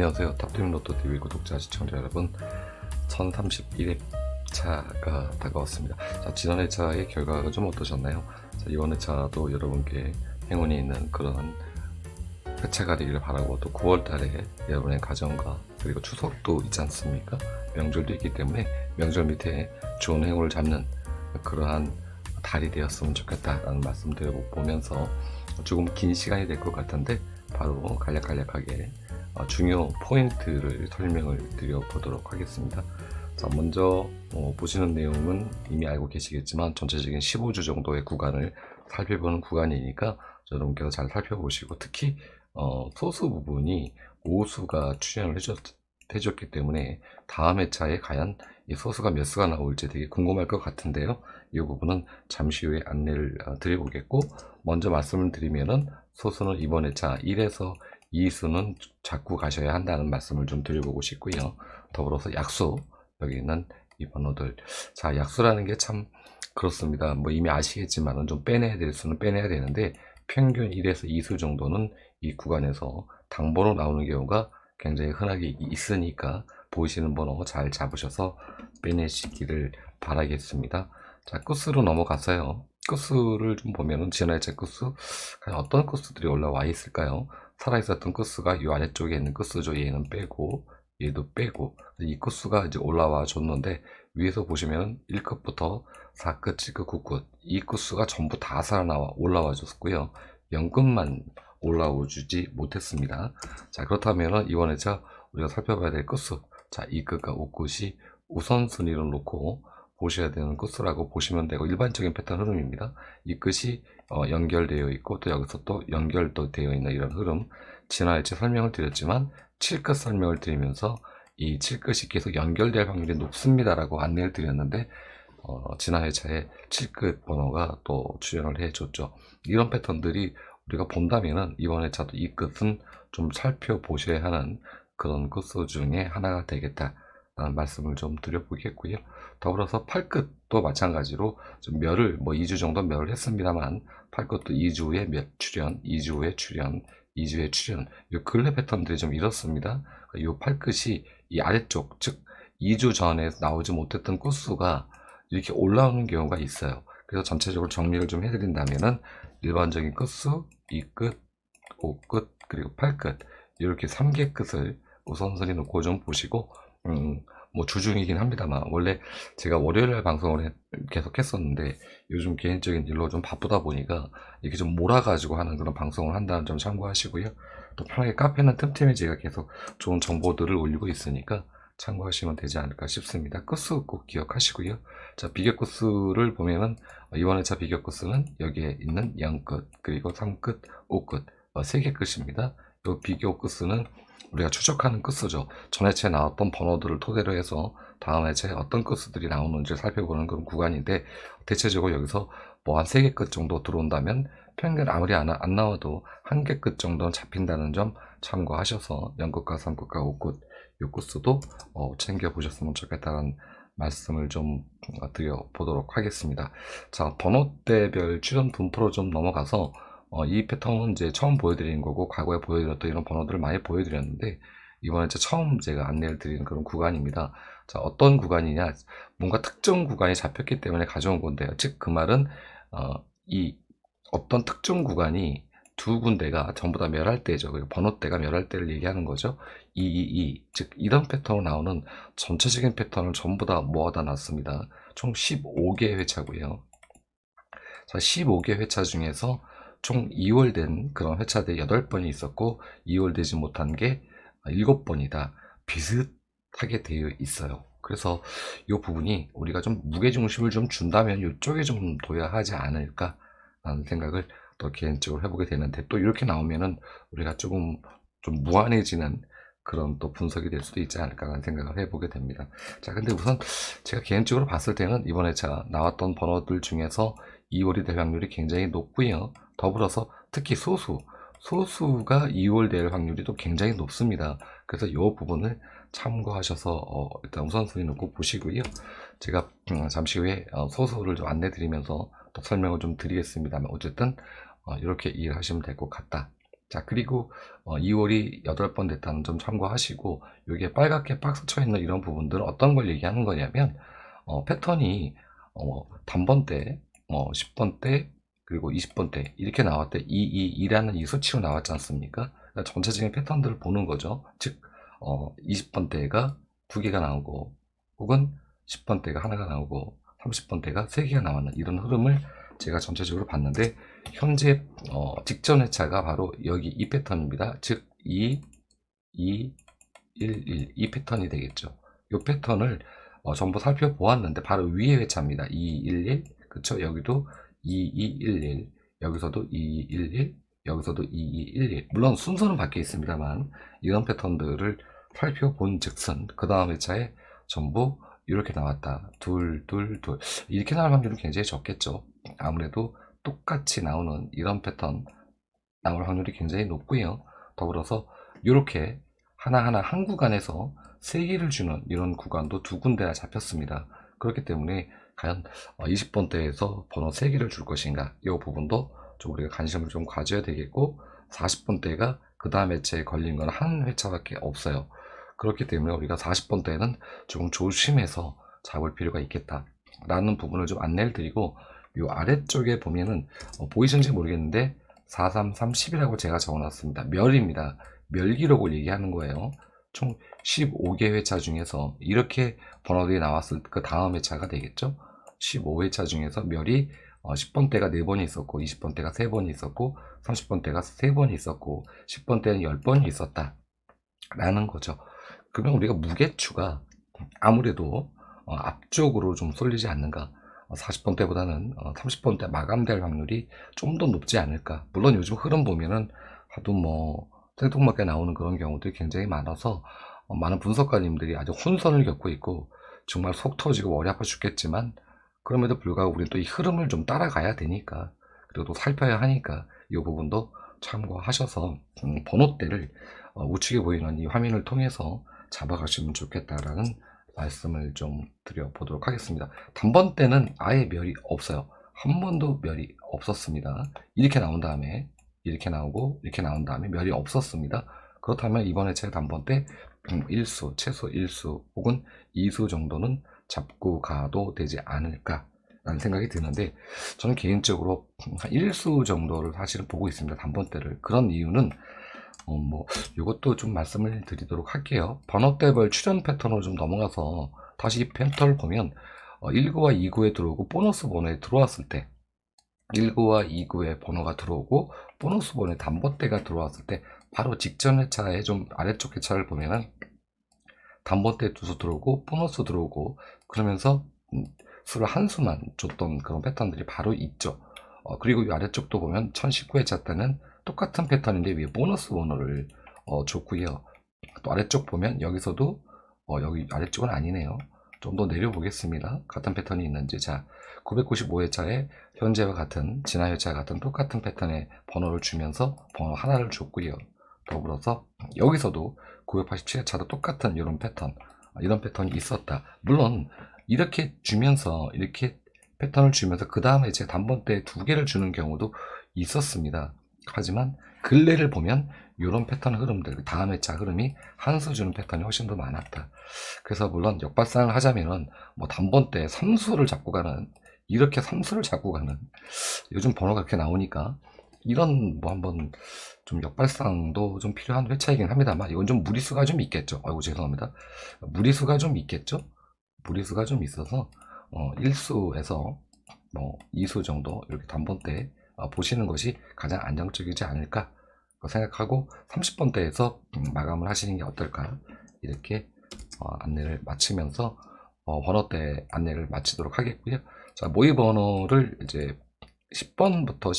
안녕하세요. 탑팀로또TV 구독자 시청자 여러분, 1031회차가 다가왔습니다. 자, 지난 회차의 결과가 좀 어떠셨나요? 자, 이번 회차도 여러분께 행운이 있는 그런 회차가 되기를 바라고, 또 9월달에 여러분의 가정과 그리고 추석도 있지 않습니까? 명절도 있기 때문에 명절 밑에 좋은 행운을 잡는 그러한 달이 되었으면 좋겠다라는 말씀 드려보면서 조금 긴 시간이 될 것 같은데 바로 간략하게 중요 포인트를 설명을 드려보도록 하겠습니다. 자, 먼저 보시는 내용은 이미 알고 계시겠지만 전체적인 15주 정도의 구간을 살펴보는 구간이니까 여러분께서 잘 살펴보시고, 특히 소수 부분이 오수가 출연을 해줬기 때문에 다음 회차에 과연 이 소수가 몇 수가 나올지 되게 궁금할 것 같은데요. 이 부분은 잠시 후에 안내를 드려보겠고, 먼저 말씀을 드리면은 소수는 이번 회차 1에서 2수는 잡고 가셔야 한다는 말씀을 좀 드려보고 싶고요. 더불어서 약수, 여기 있는 이 번호들. 자, 약수라는 게 참 그렇습니다. 뭐 이미 아시겠지만은 좀 빼내야 될 수는 빼내야 되는데, 평균 1에서 2수 정도는 이 구간에서 당번호 나오는 경우가 굉장히 흔하게 있으니까 보이시는 번호 잘 잡으셔서 빼내시기를 바라겠습니다. 자, 끝수로 넘어갔어요. 끝수를 좀 보면은 지난해 제 끝수, 과연 어떤 끝수들이 올라와 있을까요? 살아있었던 끝수가 이 아래쪽에 있는 끝수죠. 얘는 빼고 얘도 빼고, 이 끝수가 이제 올라와 줬는데, 위에서 보시면 1끝부터 4끝, 7끝, 9끝 이 끝수가 전부 다 살아나와 올라와 줬고요. 0끝만 올라와 주지 못했습니다. 자, 그렇다면 이번 회차 우리가 살펴봐야 될 끝수, 자, 2끝과 5끝이 우선순위를 놓고 보셔야 되는 끝수라고 보시면 되고, 일반적인 패턴 흐름입니다. 이 끝이 연결되어 있고 또 여기서 또 연결도 되어 있는 이런 흐름, 지난 회차 설명을 드렸지만 7끝 설명을 드리면서 이 7끝이 계속 연결될 확률이 높습니다라고 안내를 드렸는데, 지난 회차에 7끝 번호가 또 출연을 해줬죠. 이런 패턴들이 우리가 본다면은 이번 회차도 이 끝은 좀 살펴보셔야 하는 그런 끝수 중에 하나가 되겠다라는 말씀을 좀 드려보겠고요. 더불어서 8끝도 마찬가지로 좀 멸을 2주 정도 멸을 했습니다만, 8끝도 2주 후에 몇 출연, 2주 후에 출연, 2주 후에 출연, 이 근래 패턴들이 좀 이렇습니다. 이 8끝이 이 아래쪽, 즉 2주 전에 나오지 못했던 끝수가 이렇게 올라오는 경우가 있어요. 그래서 전체적으로 정리를 좀 해드린다면은 일반적인 끝수, 2끝, 5끝, 그리고 8끝 이렇게 3개 끝을 우선순위 놓고 좀 보시고, 뭐 주중이긴 합니다만 원래 제가 월요일날 방송을 계속 했었는데 요즘 개인적인 일로 좀 바쁘다 보니까 이렇게 좀 몰아가지고 하는 그런 방송을 한다는 점 참고하시고요. 또 편하게 카페는 틈틈이 제가 계속 좋은 정보들을 올리고 있으니까 참고하시면 되지 않을까 싶습니다. 끝수 꼭 기억하시고요. 자, 비교 끝수를 보면은 이번 회차 비교 끝수는 여기에 있는 0끝, 그리고 3끝, 5끝 3개 끝입니다. 이 비교 끝수는 우리가 추적하는 끝수죠. 전 회차에 나왔던 번호들을 토대로 해서 다음 회차에 어떤 끝수들이 나오는지 살펴보는 그런 구간인데, 대체적으로 여기서 뭐 한 3개 끝 정도 들어온다면 평균 아무리 안 나와도 1개 끝 정도는 잡힌다는 점 참고하셔서 0끝과 3끝과 5끝 요 끝수도 챙겨보셨으면 좋겠다는 말씀을 좀 드려보도록 하겠습니다. 자, 번호대별 출연 분포로 좀 넘어가서 이 패턴은 이제 처음 보여드리는 거고, 과거에 보여드렸던 이런 번호들을 많이 보여드렸는데, 이번에 처음 제가 안내를 드리는 그런 구간입니다. 자, 어떤 구간이냐, 뭔가 특정 구간이 잡혔기 때문에 가져온 건데요. 즉, 그 말은 이 어떤 특정 구간이 두 군데가 전부 다 멸할대죠. 그리고 번호대가 멸할대를 얘기하는 거죠. 222, 즉 이런 패턴으로 나오는 전체적인 패턴을 전부 다 모아다 놨습니다. 총 15개 회차고요. 자, 15개 회차 중에서 총 2월된 그런 회차들이 8번이 있었고, 2월되지 못한 게 7번이다. 비슷하게 되어 있어요. 그래서 이 부분이 우리가 좀 무게중심을 좀 준다면 이쪽에 좀 둬야 하지 않을까 라는 생각을 또 개인적으로 해보게 되는데, 또 이렇게 나오면은 우리가 조금 좀 무한해지는 그런 또 분석이 될 수도 있지 않을까 라는 생각을 해보게 됩니다. 자, 근데 우선 제가 개인적으로 봤을 때는 이번 회차 나왔던 번호들 중에서 2월이 될 확률이 굉장히 높고요. 더불어서 특히 소수가 2월 될 확률이 또 굉장히 높습니다. 그래서 이 부분을 참고하셔서 일단 우선순위 놓고 보시고요. 제가 잠시 후에 소수를 좀 안내 드리면서 또 설명을 좀 드리겠습니다만, 어쨌든 이렇게 이해하시면 될 것 같다 자, 그리고 2월이 8번 됐다는 점 참고하시고, 여기에 빨갛게 박스 쳐 있는 이런 부분들은 어떤 걸 얘기하는 거냐면, 패턴이 단번대, 10번대, 그리고 20번대 이렇게 나왔을 때 2라는 이 수치로 나왔지 않습니까? 그러니까 전체적인 패턴들을 보는 거죠. 즉 20번대가 2개가 나오고, 혹은 10번대가 하나가 나오고, 30번대가 3개가 나왔는 이런 흐름을 제가 전체적으로 봤는데, 현재 직전 회차가 바로 여기 이 패턴입니다. 즉 2, 2, 1, 1 이 패턴이 되겠죠. 이 패턴을 전부 살펴보았는데 바로 위의 회차입니다. 2, 1, 1 그쵸? 여기도 2, 2, 1, 1 여기서도 2, 1, 1 여기서도 2, 2, 1, 1 물론 순서는 바뀌어 있습니다만 이런 패턴들을 살펴본 즉슨 그 다음 회차에 전부 이렇게 나왔다. 둘, 둘, 둘 이렇게 나올 확률은 굉장히 적겠죠. 아무래도 똑같이 나오는 이런 패턴 나올 확률이 굉장히 높고요. 더불어서 이렇게 하나하나 한 구간에서 3개를 주는 이런 구간도 2군데나 잡혔습니다. 그렇기 때문에 과연 20번대에서 번호 3개를 줄 것인가 이 부분도 좀 우리가 관심을 좀 가져야 되겠고, 40번대가 그 다음 회차에 걸린 건 한 회차밖에 없어요. 그렇기 때문에 우리가 40번대는 조금 조심해서 잡을 필요가 있겠다 라는 부분을 좀 안내를 드리고, 이 아래쪽에 보면은 보이시는지 모르겠는데 43310이라고 제가 적어놨습니다. 멸입니다. 멸 기록을 얘기하는 거예요. 총 15개 회차 중에서 이렇게 번호들이 나왔을 그 다음 회차가 되겠죠. 15회차 중에서 멸이 10번대가 4번이 있었고, 20번대가 3번이 있었고, 30번대가 3번이 있었고, 10번대는 10번이 있었다 라는 거죠. 그러면 우리가 무게추가 아무래도 앞쪽으로 좀 쏠리지 않는가, 40번대보다는 30번대 마감될 확률이 좀 더 높지 않을까. 물론 요즘 흐름 보면은 하도 뭐 생뚱맞게 나오는 그런 경우들이 굉장히 많아서 많은 분석가님들이 아주 혼선을 겪고 있고 정말 속 터지고 머리 아파 죽겠지만, 그럼에도 불구하고 우리는 또 이 흐름을 좀 따라가야 되니까, 그리고 또 살펴야 하니까 이 부분도 참고하셔서 번호대를 우측에 보이는 이 화면을 통해서 잡아가시면 좋겠다라는 말씀을 좀 드려보도록 하겠습니다. 단번대는 아예 멸이 없어요. 한 번도 멸이 없었습니다. 이렇게 나온 다음에 이렇게 나오고 이렇게 나온 다음에 멸이 없었습니다. 그렇다면 이번 회차의 단번대 1수, 최소 1수 혹은 2수 정도는 잡고 가도 되지 않을까 라는 생각이 드는데, 저는 개인적으로 한 1수 정도를 사실은 보고 있습니다. 단번대를. 그런 이유는 뭐 이것도 좀 말씀을 드리도록 할게요. 번호대별 출현 패턴으로 좀 넘어가서 다시 이 패턴을 보면 1구와 2구에 들어오고 보너스 번호에 들어왔을 때, 1구와 2구에 번호가 들어오고 보너스 번호에 단번대가 들어왔을 때 바로 직전 회차에 좀 아래쪽 회차를 보면은 단번대 2수 들어오고 보너스 들어오고 그러면서 수를 한 수만 줬던 그런 패턴들이 바로 있죠. 그리고 이 아래쪽도 보면 1019회차 때는 똑같은 패턴인데 위에 보너스 번호를 줬고요. 또 아래쪽 보면 여기서도 여기 아래쪽은 아니네요. 좀 더 내려보겠습니다. 같은 패턴이 있는지. 자, 995회차에 현재와 같은 지난 회차와 같은 똑같은 패턴의 번호를 주면서 번호 하나를 줬고요. 더불어서 여기서도 987회차도 똑같은 이런 패턴이 있었다. 물론 이렇게 주면서 이렇게 패턴을 주면서 그 다음에 제 단번대 2개를 주는 경우도 있었습니다. 하지만 근래를 보면 이런 패턴 흐름들, 다음 회차 흐름이 한 수 주는 패턴이 훨씬 더 많았다. 그래서 물론 역발상을 하자면은 뭐 단번대 3수를 잡고 가는, 이렇게 3수를 잡고 가는, 요즘 번호가 그렇게 나오니까 이런 뭐 한번 좀 역발상도 좀 필요한 회차이긴 합니다만, 이건 좀 무리수가 좀 있겠죠. 아이고 죄송합니다. 무리수가 좀 있겠죠. 무리수가 좀 있어서 1수에서 뭐 2수 정도 이렇게 단번대 보시는 것이 가장 안정적이지 않을까 생각하고 30번대에서 마감을 하시는 게 어떨까, 이렇게 안내를 마치면서 번호대 안내를 마치도록 하겠고요. 자, 모의 번호를 이제 10번부터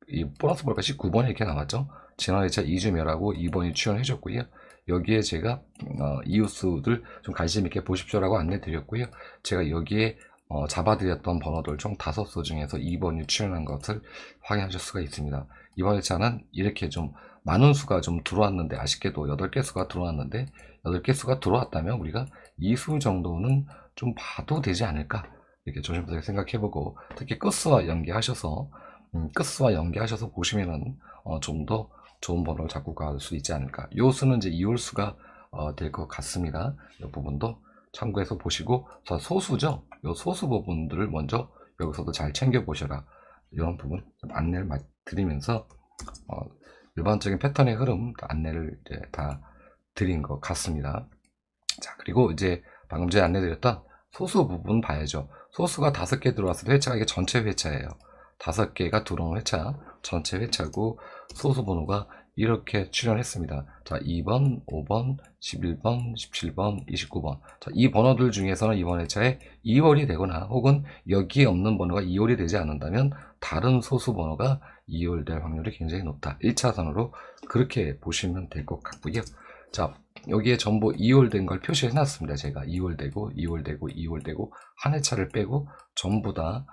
이 보너스 번호가 19번이 이렇게 나왔죠. 지난 회차 2주멸하고 2번이 출연해줬고요. 여기에 제가 이웃수들 좀 관심 있게 보십시오라고 안내 드렸고요. 제가 여기에 잡아드렸던 번호들 총 5수 중에서 2번이 출연한 것을 확인하실 수가 있습니다. 이번 회차는 이렇게 좀 많은 수가 좀 들어왔는데, 아쉽게도 8개 수가 들어왔는데, 8개 수가 들어왔다면 우리가 2수 정도는 좀 봐도 되지 않을까, 이렇게 조심스럽게 생각해보고, 특히 끝수와 연계하셔서 보시면은 좀 더 좋은 번호를 잡고 갈 수 있지 않을까. 요 수는 이제 이홀수가 될 것 같습니다. 이 부분도 참고해서 보시고, 소수죠. 요 소수 부분들을 먼저 여기서도 잘 챙겨 보셔라. 이런 부분 안내를 드리면서 일반적인 패턴의 흐름 안내를 이제 다 드린 것 같습니다. 자, 그리고 이제 방금 전에 안내드렸던 소수 부분 봐야죠. 소수가 5개 들어왔을 때 회차가 이게 전체 회차예요. 5개가 들어온 회차, 전체 회차고, 소수 번호가 이렇게 출연했습니다. 자, 2번, 5번, 11번, 17번, 29번. 자, 이 번호들 중에서는 이번 회차에 2월이 되거나 혹은 여기에 없는 번호가 2월이 되지 않는다면 다른 소수 번호가 2월 될 확률이 굉장히 높다. 1차선으로 그렇게 보시면 될 것 같고요. 자, 여기에 전부 2월 된 걸 표시해 놨습니다. 제가 2월 되고 2월 되고 2월 되고 한 회차를 빼고 전부 다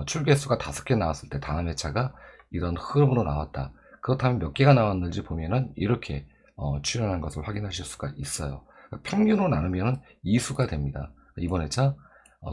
출개수가 5개 나왔을 때 다음 회차가 이런 흐름으로 나왔다. 그렇다면 몇 개가 나왔는지 보면은 이렇게 출연한 것을 확인하실 수가 있어요. 평균으로 나누면 2수가 됩니다. 이번 회차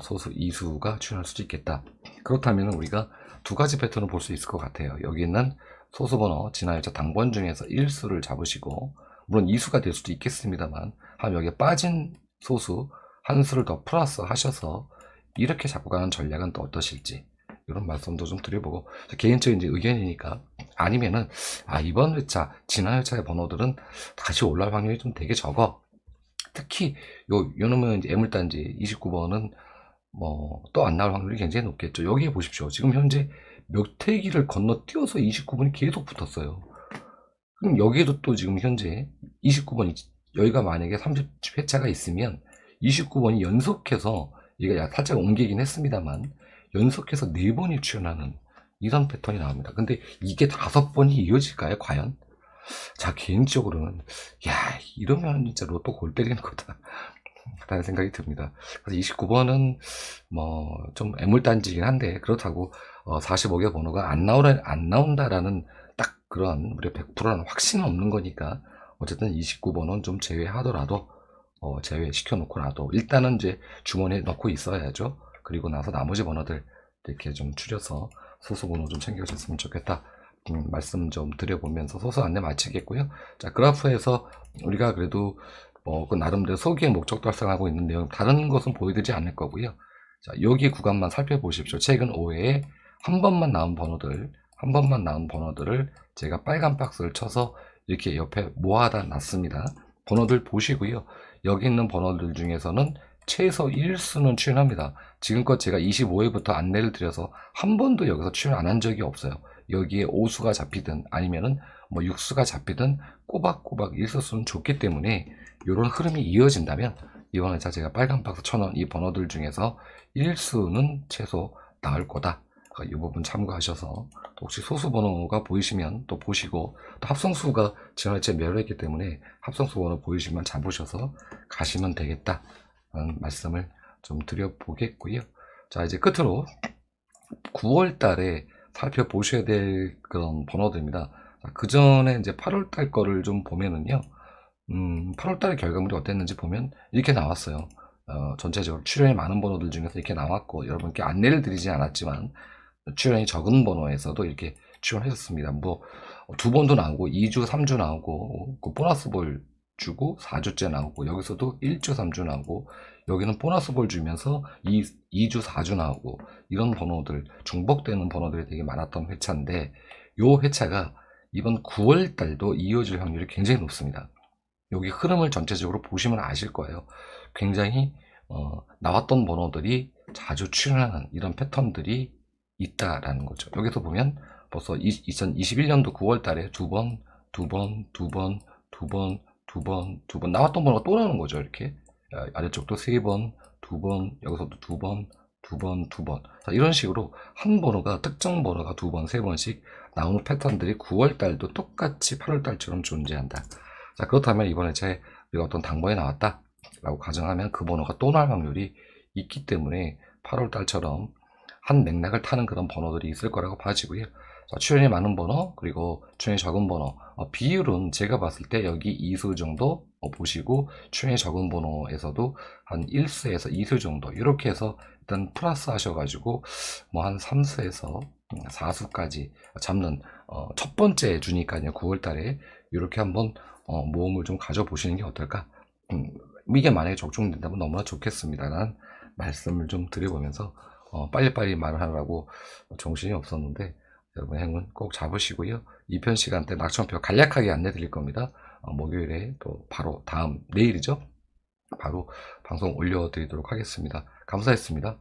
소수 2수가 출연할 수도 있겠다. 그렇다면 우리가 두 가지 패턴을 볼 수 있을 것 같아요. 여기 있는 소수 번호 지난 회차 당번 중에서 1수를 잡으시고, 물론 2수가 될 수도 있겠습니다만 여기에 빠진 소수 한 수를 더 플러스 하셔서 이렇게 잡고 가는 전략은 또 어떠실지 이런 말씀도 좀 드려보고, 개인적인 이제 의견이니까, 아니면은 이번 회차 지난 회차의 번호들은 다시 올라올 확률이 좀 되게 적어. 특히 요놈은 이제 애물단지 29번은 뭐 또 안 나올 확률이 굉장히 높겠죠. 여기에 보십시오. 지금 현재 몇 회기를 건너뛰어서 29번이 계속 붙었어요. 그럼 여기에도 또 지금 현재 29번이, 여기가 만약에 30회차가 있으면 29번이 연속해서, 이게 살짝 옮기긴 했습니다만 연속해서 4번이 출연하는 이런 패턴이 나옵니다. 근데 이게 5번이 이어질까요, 과연? 자, 개인적으로는 이러면 진짜 로또 골 때리는 거다 라는 생각이 듭니다. 그래서 29번은 뭐 좀 애물단지긴 한데, 그렇다고 45개 번호가 안 나온다라는 딱 그런 우리 100%라는 확신은 없는 거니까, 어쨌든 29번은 좀 제외하더라도 제외시켜 놓고라도 일단은 이제 주머니에 넣고 있어야죠. 그리고 나서 나머지 번호들 이렇게 좀 추려서 소수 번호 좀 챙겨줬으면 좋겠다. 말씀 좀 드려보면서 소수 안내 마치겠고요. 자, 그래프에서 우리가 그래도 그 나름대로 소기의 목적 달성하고 있는 내용, 다른 것은 보여드리지 않을 거고요. 자, 여기 구간만 살펴보십시오. 최근 5회에 한 번만 나온 번호들을 제가 빨간 박스를 쳐서 이렇게 옆에 모아다 놨습니다. 번호들 보시고요. 여기 있는 번호들 중에서는 최소 1수는 출연합니다. 지금껏 제가 25회부터 안내를 드려서 한 번도 여기서 출연 안 한 적이 없어요. 여기에 5수가 잡히든 아니면은 뭐 6수가 잡히든 꼬박꼬박 1수는 좋기 때문에 이런 흐름이 이어진다면 이번 회차 제가 빨간 박스 쳐놓은 이 번호들 중에서 1수는 최소 나올 거다. 이 부분 참고하셔서, 혹시 소수 번호가 보이시면 또 보시고, 또 합성수가 지난 회차에 매료했기 때문에 합성수 번호 보이시면 잡으셔서 가시면 되겠다 라는 말씀을 좀 드려보겠고요. 자, 이제 끝으로 9월 달에 살펴보셔야 될 그런 번호들입니다. 그 전에 이제 8월 달 거를 좀 보면은요, 8월 달의 결과물이 어땠는지 보면 이렇게 나왔어요. 전체적으로 출연이 많은 번호들 중에서 이렇게 나왔고, 여러분께 안내를 드리지 않았지만 출연이 적은 번호에서도 이렇게 출연하셨습니다. 뭐 2번도 나오고 2주, 3주 나오고, 그 보너스 볼 주고 4주째 나오고, 여기서도 1주, 3주 나오고, 여기는 보너스 볼 주면서 2주, 4주 나오고, 이런 번호들, 중복되는 번호들이 되게 많았던 회차인데, 요 회차가 이번 9월 달도 이어질 확률이 굉장히 높습니다. 여기 흐름을 전체적으로 보시면 아실 거예요. 굉장히 나왔던 번호들이 자주 출연하는 이런 패턴들이 있다라는 거죠. 여기서 보면 벌써 2021년도 9월 달에 두 번 나왔던 번호가 또 나오는 거죠. 이렇게 아래쪽도 3번, 2번, 여기서도 2번. 자, 이런 식으로 한 번호가, 특정 번호가 2번, 3번씩 나오는 패턴들이 9월 달도 똑같이 8월 달처럼 존재한다. 자, 그렇다면 이번 회차에 우리가 어떤 당번이 나왔다 라고 가정하면 그 번호가 또 나올 확률이 있기 때문에 8월 달처럼 한 맥락을 타는 그런 번호들이 있을 거라고 봐지고요. 자, 출연이 많은 번호, 그리고 출연이 적은 번호, 비율은 제가 봤을 때 여기 2수 정도 보시고, 출연이 적은 번호에서도 한 1수에서 2수 정도, 이렇게 해서 일단 플러스 하셔가지고 뭐 한 3수에서 사수까지 잡는 첫 번째 주니까요. 9월 달에 이렇게 한번 모험을 좀 가져보시는 게 어떨까? 이게 만약에 적중된다면 너무나 좋겠습니다라는 말씀을 좀 드려보면서 빨리빨리 말을 하느라고 정신이 없었는데 여러분 행운 꼭 잡으시고요. 2편 시간 때 낙천표 간략하게 안내 드릴 겁니다. 목요일에 또 바로 다음 내일이죠. 바로 방송 올려드리도록 하겠습니다. 감사했습니다.